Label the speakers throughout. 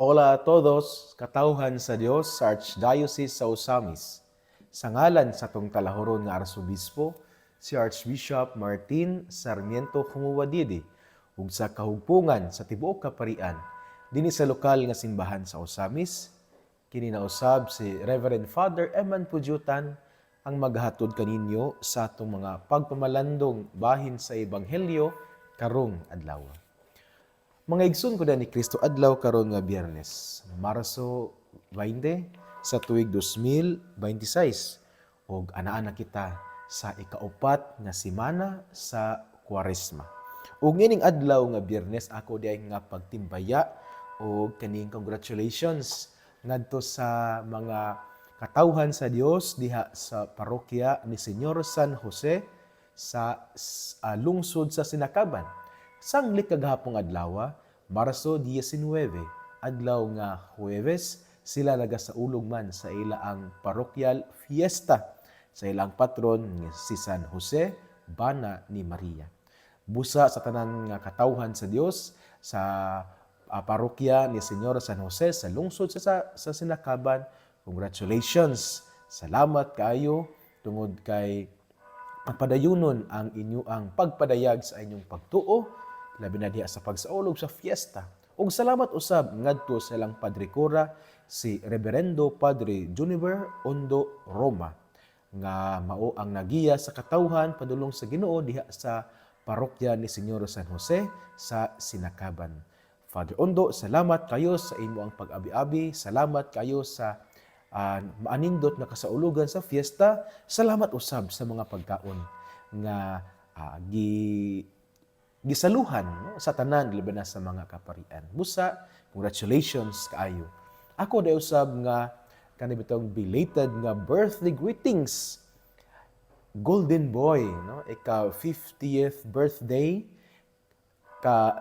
Speaker 1: Hola a todos, katawhan sa Dios sa Archdiocese sa Osamis. Sa ngalan sa tong kalahuron nga Arsobispo, si Archbishop Martin Sarmiento Humuwadidi, ug sa kahugpungan sa tibuok kaparian, dinhi sa lokal nga simbahan sa Osamis, kini nausab si Reverend Father Eman Pudyutan ang maghatod kaninyo sa atong mga pagpamalandong bahin sa Ebanghelyo karong adlaw. Mga igsoon ko ni Kristo adlaw karon nga Biyernes, Marso 20 sa tuig 2026 ug anaa na kita sa ikaupat nga semana sa Kwaresma. Ug ining adlaw nga Biyernes ako diay nga pagtimbaya ug kaning congratulations ngadto sa mga katawhan sa Dios diha sa parokya ni Señor San Jose sa lungsod sa Sinakaban. Sanglit kagahapong adlaw, Marso 19, adlaw nga Huwebes, sila nagasaulog man sa ilaang parokyal fiesta sa ilang patron si San Jose, Bana ni Maria. Busa sa tanan nga katawhan sa Dios sa parokya ni Señor San Jose sa lungsod sa Sinakaban, congratulations. Salamat kaayo tungod kay padayunon ang inyong pagpadayag sa inyong pagtuo, labi na diha sa pagsaulog sa fiesta. Ug salamat usab ngadto sa ilang Padre Cora, si Reverendo Padre Juniver Ondo Roma, nga mao ang nagiya sa katawhan padulong sa Ginoo diha sa parokya ni Señor San Jose sa Sinakaban. Father Ondo, salamat kayo sa imo ang pag-abi-abi, salamat kayo sa maanindot na kasaulugan sa fiesta. Salamat usab sa mga pagkaon nga gisaluhan no, sa tanan labi na sa mga kaparian. Busa, congratulations kaayo. Ako day usab nga kanibitong belated nga birthday greetings. Golden Boy, no? Ika 50th birthday ka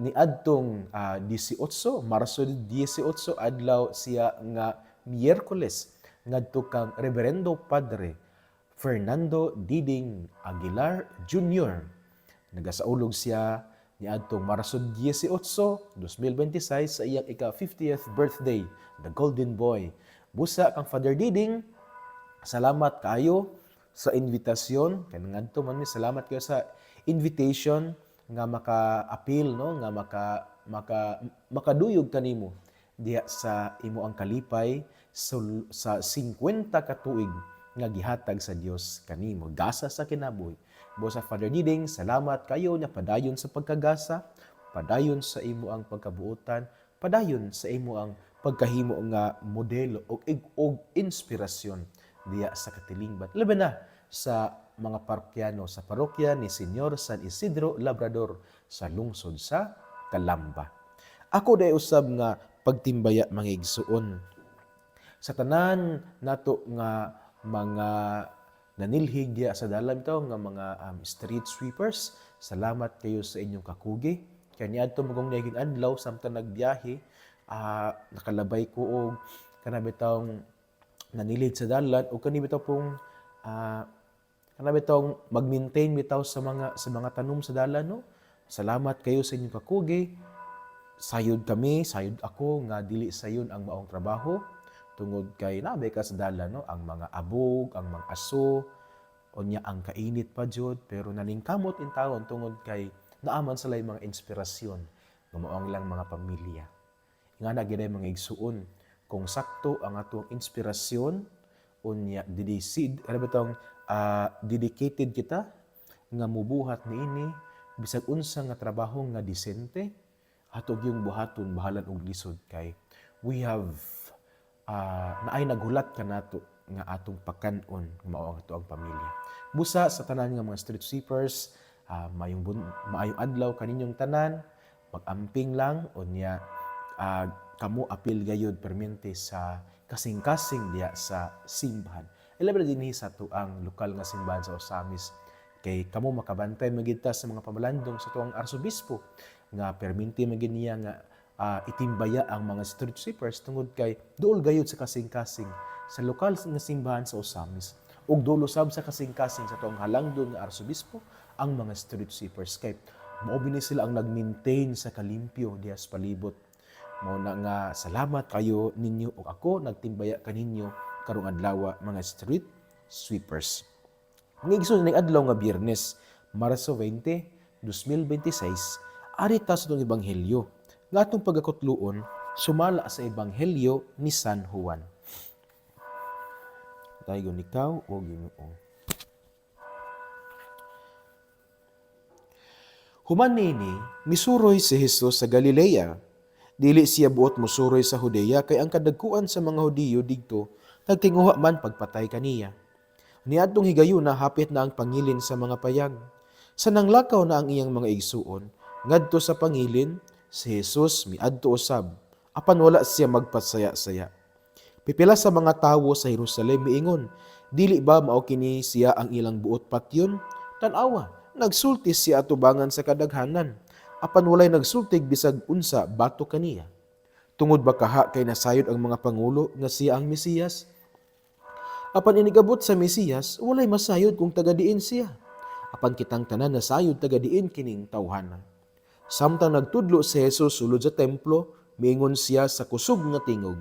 Speaker 1: ni adtong 18, Marso 18 adlaw siya nga Miyerkules ngadto kang Reverendo Padre Fernando Diding Aguilar Jr. Nagasaulog siya niadtong Marso 18, 2026 sa iyang ika-50th birthday, the Golden Boy. Busa kang Father Diding, salamat kaayo sa invitasyon. Kaya ngadto man mi salamat kayo sa invitation nga maka-appeal no, nga makaduyog kanimo diha sa imo ang kalipay sa 50 ka tuig nga gihatag sa Dios kanimo gasa sa kinabuhi. Busa Father Diding, salamat kayo na padayon sa pagkagasa, padayon sa imo ang pagkabuotan, padayon sa imo ang pagkahimo nga modelo og inspirasyon diya sa katilingban. Labi na sa mga parokyano sa parokya ni Señor San Isidro Labrador sa lungsod sa Calamba. Ako day usab nga pagtimbaya mga igsuon sa tanan nato nga mga nanilhig diya sa dalan bitaw nga mga street sweepers. Salamat kayo sa inyong kakugi. Kaya niadto magong naging adlaw samtang nagbiyahe, nakalabay ko og kanabitang nanilhig sa dalan o kanibitaw pong kanabitang mag-maintain bitaw sa mga tanom sa dalan no. Salamat kayo sa inyong kakugi. Sayod kami, sayod ako nga dili sayon ang maong trabaho tungod kay nabe ka sa dalan no, ang mga abog, ang mga aso, unya ang kainit pa jud, pero naningkamot in taon tungod kay naaman sila mga inspirasyon nga mao ang ilang mga pamilya. Ingana gyud mga igsuon kung sakto ang atong inspirasyon unya dedicated kita nga mubuhat niini bisag unsa nga trabaho nga disente atog yung buhaton bahalan og lisod kay we have naay naghulat kanato nga atong pakanon mao ang ato ang pamilya. Busa sa tanan nga mga street sweepers, maayong adlaw kaninyong tanan, mag-amping lang unya kamo apil gayud permente sa kasing-kasing diya sa simbahan. Ilabi dinhi sa tuang lokal nga simbahan sa Osamis kay kamo makabantay magita sa mga pamalandong sa tuang arsobispo nga permente magid niya nga itimbaya ang mga street sweepers tungod kay duol gayud sa kasing-kasing sa lokal nga simbahan sa Osamis ug duol usab sa kasing-kasing sa tuang halangdon nga arsobispo ang mga street sweepers kay mao bini sila ang nag-maintain sa kalimpyo diha sa palibot. Mao na nga salamat kayo ninyo o ako nagtimbaya kaninyo karong adlaw mga street sweepers. Ang igsoon ning adlaw nga Biyernes, Marso 20, 2026, ari ta sa itong ebanghelyo. Nga atong pagkakutluon, sumala sa ebanghelyo ni San Juan. Dayon ikaw o Ginoo. Human nini, misuroy si Jesus sa Galilea. Dili siya buot musuroy sa Judea kay ang kadagkuan sa mga Hudiyo digto nagtinguha man pagpatay kaniya. Niadtong higayuna hapit na ang pangilin sa mga payag. Sa nanglakaw na ang iyang mga igsuon, ngadto sa pangilin, si Jesus miadto usab, apan wala siya magpasaya-saya. Pipila sa mga tawo sa Jerusalem miingon, dili ba mao kini siya ang ilang buot patyon? Tan-awa, nagsulti siya atubangan sa kadaghanan, apan walay nagsultig bisag unsa bato kaniya. Tungod ba kaha kay nasayod ang mga pangulo nga siya ang Mesiyas? Apan inigabot sa Mesiyas, walay masayod kung tagadiin siya. Apan kitang tanan nasayod tagadiin kining tawhana. Samtang nagtudlo si Jesus sulod sa templo, miingon siya sa kusog nga tingog,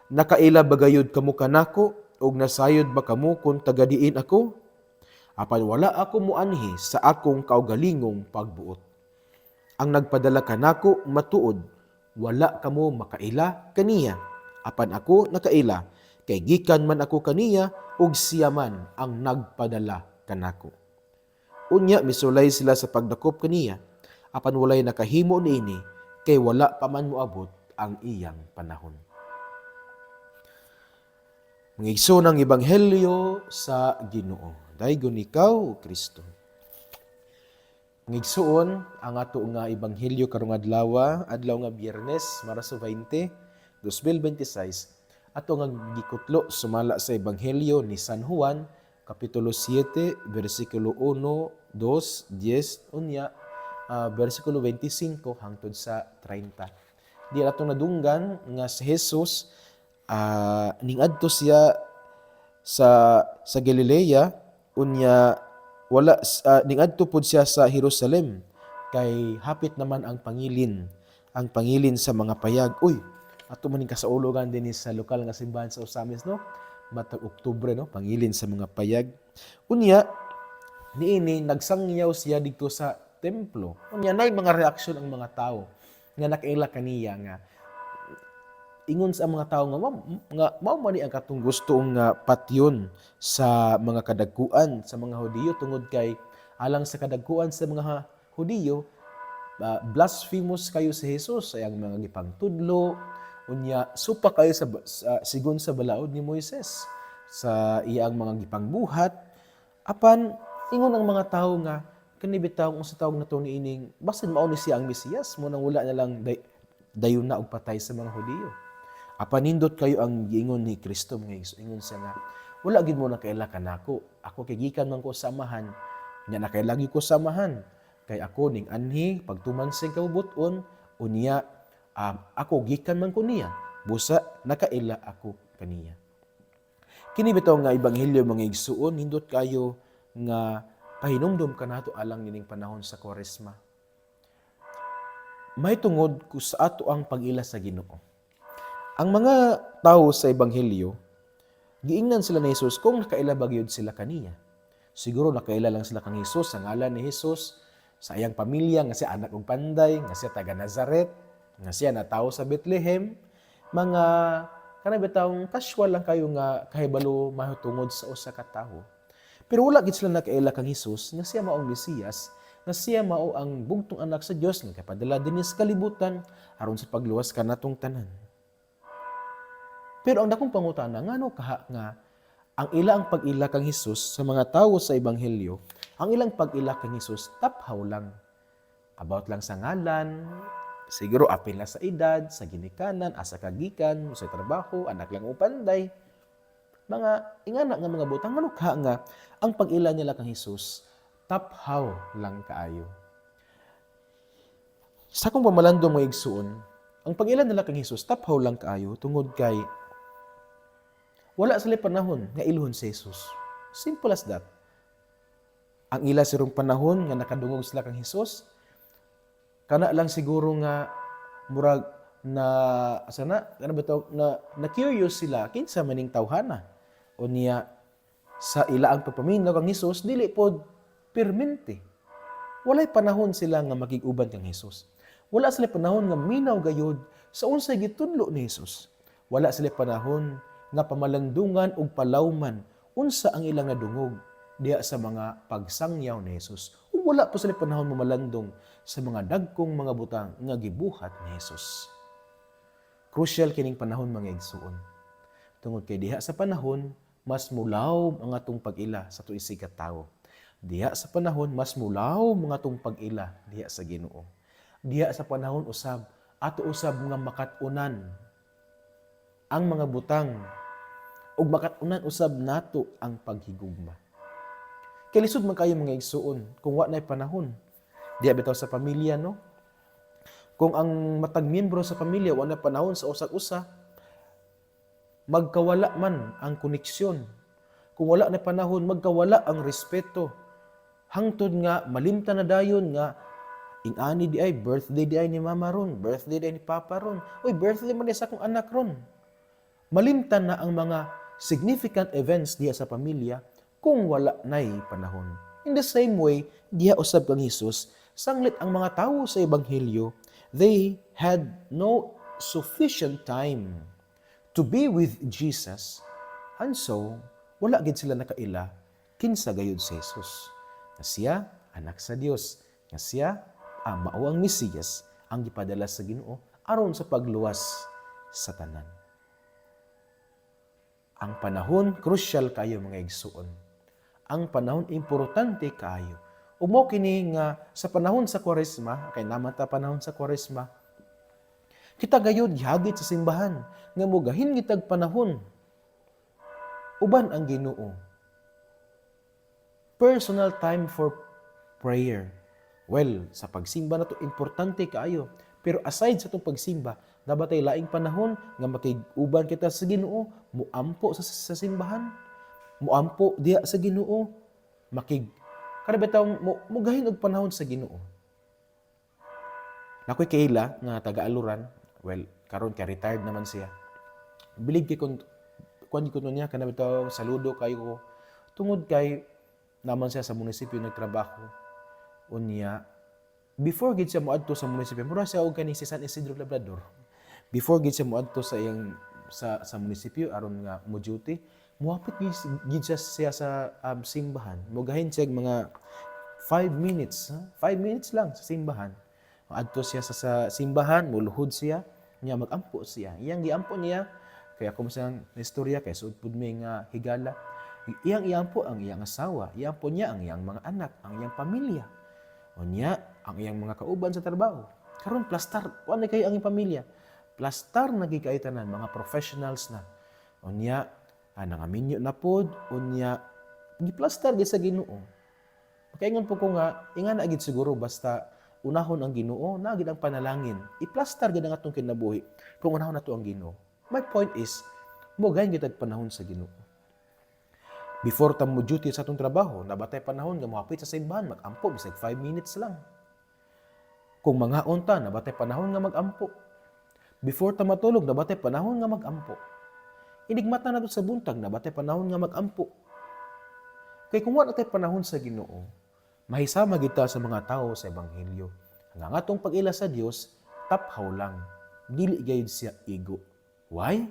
Speaker 1: nakaila ba gayud kamo kanako og nasayod ba kamo kung tagadiin ako? Apan wala ako muanhi sa akong kaugalingong pagbuot. Ang nagpadala kanako matuod, wala kamo makaila kaniya. Apan ako nakaila, kay gikan man ako kaniya ug siya man ang nagpadala kanako. Unya misulay sila sa pagdakop kaniya, apan walay nakahimo niini kay wala pa man moabot ang iyang panahon. Mangigso ng ebanghelyo sa Ginoo. Daygon ikaw, Kristo. Ngigsuon ang ato nga ebanghelyo karong adlaw nga Biyernes, Marso 20, 2026. Ato nga gikutlo sumala sa ebanghelyo ni San Juan, kapitulo 7, versikulo 1, 2, 10, unya versikulo 25 hangtod sa 30. Di ato nadunggan nga si Jesus ningadto siya sa Galilea, unya wala ningadto pud siya sa Jerusalem kay hapit naman ang pangilin sa mga payag. Uy, ato man kasaulogan din sa lokal nga simbahan sa Osamis, no? Matag Oktubre, no? Pangilin sa mga payag. Unya niini nagsangyaw siya dito sa templo. Unya nay mga reaksyon ang mga tao nga nakaila kaniya nga ingon sa mga tao nga mao man ang katong gusto nga patyon sa mga kadagkuan sa mga Hudiyo tungod kay alang sa kadagkuan sa mga Hudiyo blasphemous kayo si Jesus sa iyang mga gipangtudlo, unya supa kayo sa sigon sa balaod ni Moises sa iyang mga gipangbuhat. Apan ingon ang mga tao nga kani bitaw kung sa taong nato niining basin mao ni siya ang Mesiyas mo nang wala na lang dayon na og patay sa mga Hudiyo. Apan nindot kayo ang giingon ni Kristo mga ingon siya nga wala gid mo na kaila kanako, ako kay gikan man ko samahan nya nakailagi ko samahan kay ako ning anhi pagtuman sa kabubuton unya ako gikan man ko niya busa nakaila ako kaniya. Kini bitaw nga ebanghelyo mga igsuon nindot kayo nga pahinumdom kanato alang nining panahon sa Kwaresma. May tungod ku sa ato ang pag-ila sa Ginoo. Ang mga tao sa ebanghelyo giingnan sila ni Jesus kung nakaila ba gyud sila kaniya. Siguro nakaila lang sila kang Jesus sa ngalan ni Jesus, sa iyang pamilya nga siya anak og panday, nga siya taga Nazaret, nga siya natawo sa Bethlehem, mga kanang bitawng casual lang kayo nga kahibalo mahutungod sa usa ka tawo. Pero wala gid sila nakaila kang Jesus nga siya mao ang Mesiyas, nga siya mao ang bugtong anak sa Dios nga kapadala dinhi sa kalibutan aron sa pagluwas kanatong tanan. Pero ang dakong pangutana ngano kaha nga ang ilang pag-ila kang Hesus sa mga tawo sa ebanghelyo, ang ilang pag-ila kang Hesus taphaw lang. About lang sa ngalan, siguro apil na sa edad, sa ginikanan, asa kagikan, sa trabaho, anak lang o panday. Mga ingana nga mga butang ngano kaha nga ang pag-ila nila kang Hesus taphaw lang kaayo. Sa akong pamalandong mga igsuon, ang pag-ila nila kang Hesus taphaw lang kaayo tungod kay wala sila panahon nga iluhon si Jesus. Simple as that. Ang ila sirong panahon nga nakadungog sila kang Jesus, kana lang siguro nga murag na sana ano ba to, na curious sila kinsa maning tawhana o niya sa ilaang pagpaminaw kang Hesus dili pod permente. Walay panahon sila nga makig-uban kang Hesus. Wala sila panahon nga minaw gayud sa unsay gitudlo ni Hesus. Wala sila panahon nga pamalandungan ug palawman unsa ang ilang nadungog diha sa mga pagsangyaw ni Hesus. Ug wala po sila panahon mamalandong sa mga dagkong mga butang nga gibuhat ni Hesus. Crucial kining panahon mga igsuon. Tungod kay diha sa panahon, mas mulaw ang atong pag-ila sa tuig sikat tawo. Diha sa panahon, mas mulaw mga atong pag-ila diha sa Ginoo. Diha sa panahon usab, ato usab nga makatunan ang mga butang ug makatunan usab nato ang paghigugma. Kay lisod man kayo mga igsuon kung wa nay panahon. Diha bitaw sa pamilya no? Kung ang matag miyembro sa pamilya wala panahon sa usag-usa, magkawala man ang koneksyon. Kung wala na panahon, magkawala ang respeto. Hangtod nga malimtan na dayon nga ingani di ay birthday di ay ni mama ron, birthday di ay ni papa ron. Uy, birthday man di sa akong anak ron. Malimtan na ang mga significant events diya sa pamilya kung wala nay panahon. In the same way, diya usab kang Hesus, sanglit ang mga tawo sa ebanghelyo, they had no sufficient time to be with Jesus, and so, wala gid sila nakaila kinsa gayud si Jesus. Nga siya, anak sa Dios. Nga siya, mao ang Mesiyas, ang gipadala sa Ginoo aron sa pagluwas sa tanan. Ang panahon, crucial kayo mga igsuon. Ang panahon, importante kayo. Umo kini nga sa panahon sa Kwaresma, kay naman ta panahon sa Kwaresma, kita gayud gihagit sa simbahan nga mogahin gitag panahon. Uban ang Ginoo. Personal time for prayer. Well, sa pagsimba na to importante kaayo. Pero aside sa itong pagsimba, nabatay laing panahon nga makig-uban kita sa Ginoo, muampo sa simbahan, muampo diha sa Ginoo, kada bitaw mugahin og panahon sa Ginoo. Nakoy kaila nga taga-aluran, well, karon kay retired naman siya. Bilig kay kun niya kana bitaw saludo kayo ko. Tungod kay naman siya sa munisipyo nagtrabaho. Unya before gid siya moadto sa munisipyo, mura siya og kani si San Isidro Labrador. Before gid siya moadto sa iyang sa munisipyo aron nga mo duty, muapit gid siya sa simbahan. Mugahin siya mga 5 minutes, 5 minutes lang sa simbahan. Adto siya sa simbahan, muluhod siya, niya magampo siya. Iyang giampo niya kaya kung siyang istorya kay suod pud may nga higala. Iyang iampo ang iyang asawa, iampo niya ang iyang mga anak, ang iyang pamilya. Unya ang iyang mga kauban sa trabaho. Karon plastar, wala kayo ang iyang pamilya. Plastar na gikay tanan, mga professionals na. Unya nangaminyo na pod, unya giplastar gid sa Ginoo. Makaingon po ko nga ingana gid siguro basta unahon ang Ginoo, na gid ang panalangin. Iplastar gid ang atong kinabuhi kung unahon nato ang Ginoo. My point is, mugahin gid panahon sa Ginoo. Before ta mo duty sa atong trabaho, nabatay panahon nga mohapit sa simbahan, mag-ampo bisag 5 minutes lang. Kung mga unta, nabatay panahon nga mag-ampo. Before ta matulog, nabatay panahon nga mag-ampo. Inigmata nato sa buntag, nabatay panahon nga mag-ampo. Kay kung wala tay panahon sa Ginoo, mahisama gid ta sa mga tawo sa ebanghelyo. Ang atong pag-ila sa Dios, taphaw lang. Dili gayud siya ego. Why?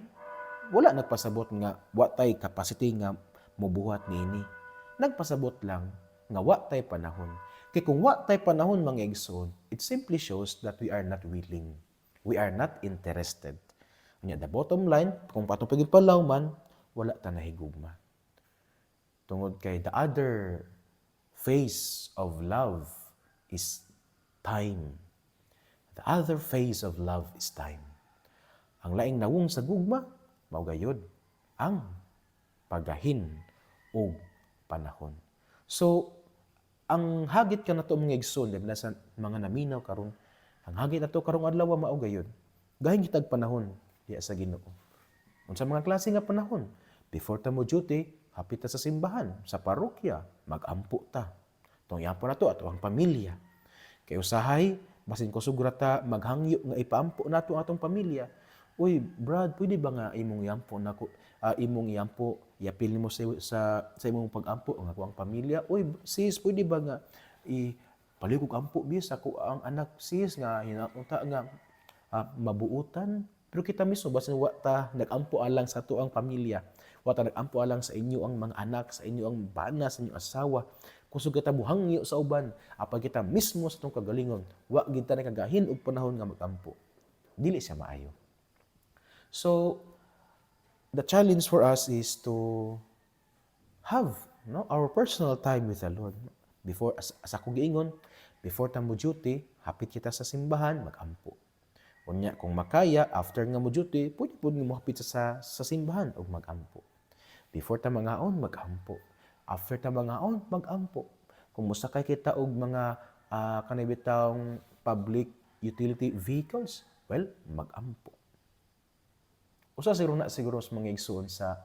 Speaker 1: Wala nagpasabot nga wa tay capacity nga mobuhat niini. Nagpasabot lang nga wa tay panahon. Kay kung wa tay panahon mga igsoon, it simply shows that we are not willing. We are not interested. Unya the bottom line, kung patong pagipalawman, wala ta nahigugma. Tungod kay the other face of love is time. The other face of love is time. Ang laing nawong sa gugma, mao gayud ang pagahin o panahon. So, ang hagit ka na to mga igsoon, na sa mga naminaw karon, ang hagit na to karong adlaw mao gayud, gahin kitag panahon diya sa Ginoo. Unsa mga klase nga panahon? Before ta mo duty, hapit ta sa simbahan, sa parokya, mag-ampo ta. Itong iampo na to, ato ang pamilya. Kay usahay, basin ko sugrata maghangyo nga ipaampo nato ang atong pamilya. Uy, Brad, pwede ba nga imong iampo nako, imong iampo, iapil nimo sa imong pag-ampo ang ako ang pamilya? Uy, sis, pwede ba nga palikog ampo bis ako ang anak sis nga hinauta nga mabuutan? Pero kita mismo basin wa ta nag-ampo alang sa ato ang pamilya. Wa ta nag-ampo alang sa inyo ang mga anak, sa inyo ang bana, sa inyong asawa. Kusog kita buhangyo sa uban, apag kita mismo sa itong kagalingon, wa gid ta nakagahin og panahon nga mag-ampo. Dili siya maayo. So, the challenge for us is to have our personal time with the Lord. Before, as ako giingon, before ta mo duty, hapit kita sa simbahan, mag-ampo. Unya, kung makaya, after nga mo duty, pwede po mo hapit sa simbahan o mag-ampo. Before ta mangaon, mag-ampo. After ta mangaon, mag-ampo. Kung musakay kita og mga kanibitang public utility vehicles, well, mag-ampo. Usa siguro sa mga igsoon sa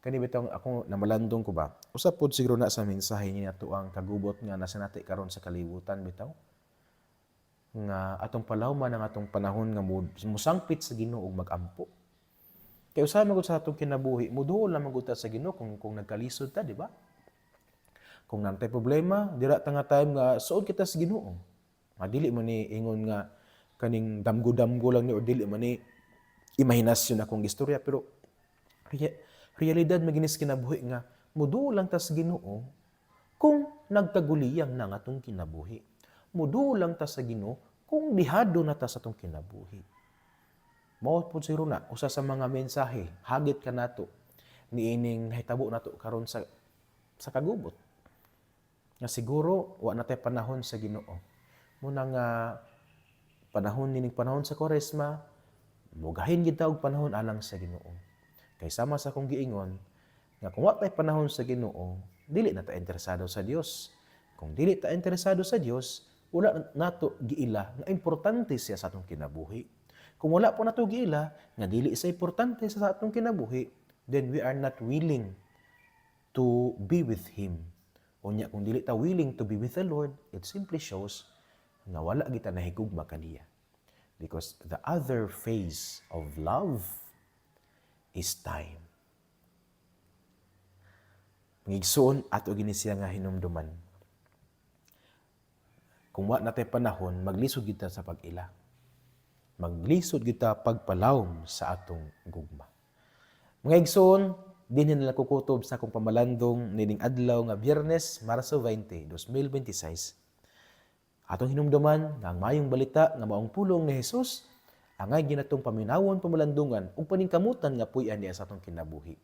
Speaker 1: kanibitang ako namalandong ko ba. Usa pod siguro na sa mensahe niya nato ang kagubot nga nasa nati karon sa kalibutan bitaw. Nga atong palawman ang atong panahon nga musangpit sa Ginoo og mag-ampo. Kay usa magud sa atong kinabuhi, muduol na magud ta sa Ginoo kung nagkalisod ta, di ba? Kung nantay problema, dira ta nga time nga suod kita sa Ginoo. Dili man ni ingon nga kaning damgo-damgo lang ni or dili man ni imahinasyon akong istorya, pero realidad maginis kinabuhi nga muduol lang ta sa Ginoo kung nagkaguliyang na nga atong kinabuhi. Muduol lang ta sa Ginoo kung dihado na ta sa atong kinabuhi. Mao pod siguro na usa sa mga mensahe hagit ka nato niining nahitabo nato karon sa kagubot. Nga siguro wa na tay panahon sa Ginoo. Muna nga panahon sa Kwaresma, mugahin gid ta og panahon alang sa Ginoo. Kay sama sa akong giingon nga kung wa tay panahon sa Ginoo, dili na ta interesado sa Dios. Kung dili ta interesado sa Dios, wala nato giila nga importante siya sa atong kinabuhi. Kung wala po nato giila nga dili siya importante sa atong kinabuhi, then we are not willing to be with Him. Unya kung dili ta willing to be with the Lord, it simply shows nga wala kita nahigugma kaniya. Because the other phase of love is time. Ngigsoon ato gini siya nga hinumduman. Kung wa natay panahon, maglisod kita sa pag-ila. Maglisod kita pagpalawom sa atong gugma. Mga igsoon, dinhi nila kukutob sa akong pamalandong nining adlaw nga Biyernes, Marso 20, 2026. Atong hinumduman nga ang mayong balita nga maong pulong ni Jesus, angay ginatong paminawon pamalandungan ug paningkamutan nga puy-an niya sa atong kinabuhi.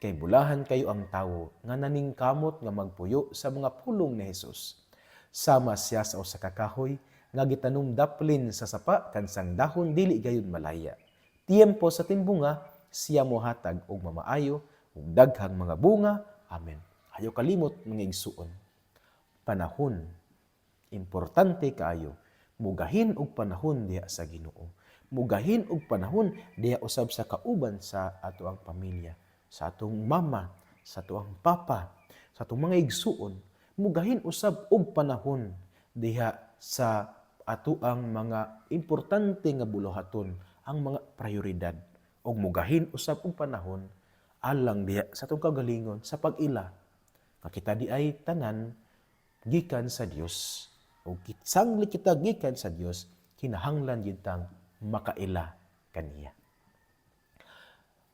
Speaker 1: Kay bulahan kayo ang tawo nga naningkamot nga magpuyo sa mga pulong ni Jesus. Sama siya sa usa ka kahoy nga gitanum daplin sa sapa kansang dahon dili gayon malaya. Tiempo sa timbunga siya mohatag og mamaayo ug daghang mga bunga. Amen. Ayaw kalimot mga igsuon. Panahon importante kaayo. Mugahin og panahon diha sa Ginoo. Mugahin og panahon diha usab sa kauban sa ato ang pamilya, sa atong mama, sa ato ang papa, sa atong mga igsuon. Mugahin usab og panahon diha sa ato ang mga importante nga buluhaton, ang mga prioridad. Og mugahin usab og panahon alang diha sa atong kagalingon sa pag-ila. Nga kita di ay tanan gikan sa Dios. O sangli kita gikan sa Dios, kinahanglan yutang makaila kaniya.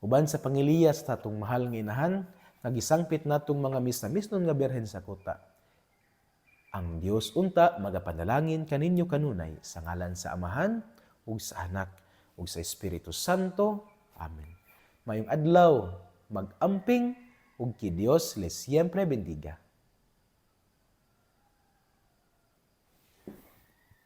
Speaker 1: Uban sa pangiliya sa tatong mahal nga inahan, nagisangpit natong mga misnon nga berhen sa kuta. Ang Dios unta magapanalangin kaninyo kanunay sa ngalan sa Amahan ug sa Anak ug sa Espiritu Santo. Amen. Mayong adlaw, mag-amping ug ki Dios les siempre bendiga.